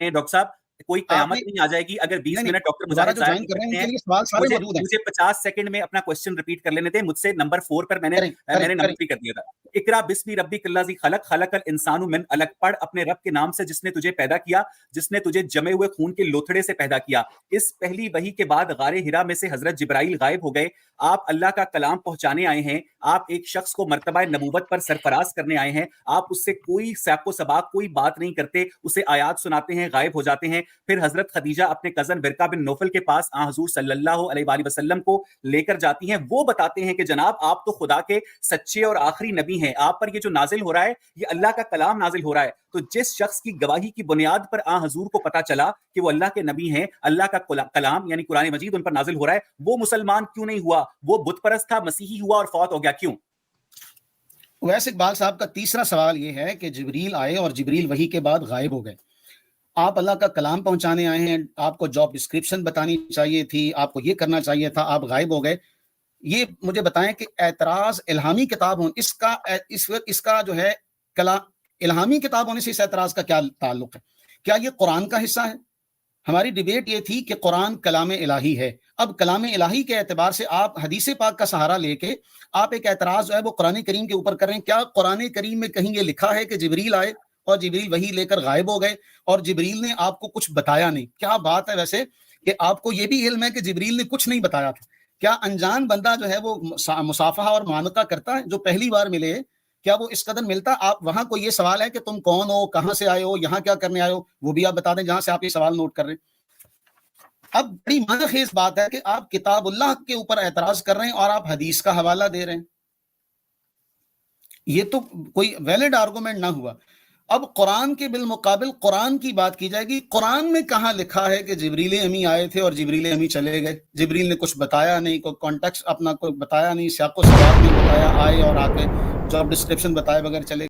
Doctor साहब, कोई कयामत आपने नहीं आ जाएगी अगर 20 नहीं, मिनट डॉक्टर दोबारा मुजाहिद जो साहब ज्वाइन नहीं कर रहे हैं करते उनके हैं। लिए सवाल सारे मौजूद हैं। मुझे 50 सेकंड में अपना क्वेश्चन रिपीट कर लेने थे। मुझसे नंबर 4 पर मैंने करें नंबर 3 कर दिया था। इकरा बिस्मी रब्बिकल्लज़ी खलक, खलकल इंसानु मिन अलक। पढ़ अपने रब के नाम से जिसने तुझे पैदा किया, जिसने तुझे जमे हुए खून के लोथड़े से पैदा किया। इस पहली वही के बाद गारे हिरा में से हजरत जिब्राइल गायब हो गए। आप अल्लाह का कलाम पहुंचाने आए हैं। आप एक शख्स को मर्तबा नबूवत पर सरफराज करने आए हैं। आप उससे कोई साको सबाक कोई बात नहीं करते, उसे आयात सुनाते हैं, गायब हो जाते हैं। फिर हजरत खदीजा अपने कजन बिरका बिन नौफल के पास हजूर सल्लल्लाहु अलैहि वसल्लम को लेकर जाती हैं। वो बताते हैं कि जनाब आप तो खुदा के सच्चे और आखिरी नबी हैं, आप पर ये जो नाजिल हो रहा है ये अल्लाह का कलाम नाजिल हो रहा है। तो जिस शख्स की गवाही की बुनियाद पर हजूर को पता चला कि वो अल्लाह के नबी हैं, अल्लाह का कलाम यानी कुरान मजीद उन पर नाजिल हो रहा है, वो मुसलमान क्यों नहीं हुआ? वो बुत परस्त था, मसीही हुआ और फौत हो गया, क्यों? वैसे इकबाल साहब का तीसरा सवाल ये है कि जिब्रील आए और जिब्रील वही के बाद गायब हो गए। आप अल्लाह का कलाम पहुंचाने आए हैं, आपको जॉब डिस्क्रिप्शन बतानी चाहिए थी, आपको ये करना चाहिए था, आप गायब हो गए। ये मुझे बताएं कि एतराज इल्हामी किताब हो, इसका जो है कला इल्हामी किताब होने से इस एतराज का क्या ताल्लुक है? क्या ये कुरान का हिस्सा है? हमारी डिबेट ये थी कि कुरान कलाम इलाही है। अब कलाम इलाही के एतबार से आप हदीस पाक का सहारा लेके आप एक एतराज जो है वो कुरान करीम के ऊपर कर रहे हैं। क्या कुरान करीम में कहीं ये लिखा है कि जिब्रील आए और जिब्रील वही लेकर गायब हो गए और जिब्रील ने आपको कुछ बताया नहीं? क्या बात है वैसे कि आपको ये भी इल्म है कि जिब्रील ने कुछ नहीं बताया था? क्या अनजान बंदा जो है वो मुसाफहा और मानका करता है? जो पहली बार मिले, क्या वो इस कदर मिलता? आप वहां को ये सवाल है कि तुम कौन हो, कहां से आए हो, यहाँ क्या करने आए हो, वो भी आप बता दें जहां से आप ये सवाल नोट कर रहे हैं। अब बड़ी मानखेज बात है कि आप किताबुल्लाह के ऊपर एतराज कर रहे हैं और आप हदीस का हवाला दे रहे हैं। ये तो कोई वैलिड आर्गुमेंट ना हुआ। अब कुरान के बिलमुकाबिल कुरान की बात की जाएगी। कुरान में कहां लिखा है कि जिब्रील अमी आए थे और जिब्रील अमी चले गए? जिब्रील ने कुछ बताया नहीं, कोई कॉन्टेक्स्ट अपना कोई बताया नहीं, सियाको सवाब नहीं बताया, आए और आके जॉब डिस्क्रिप्शन बताए बगैर चले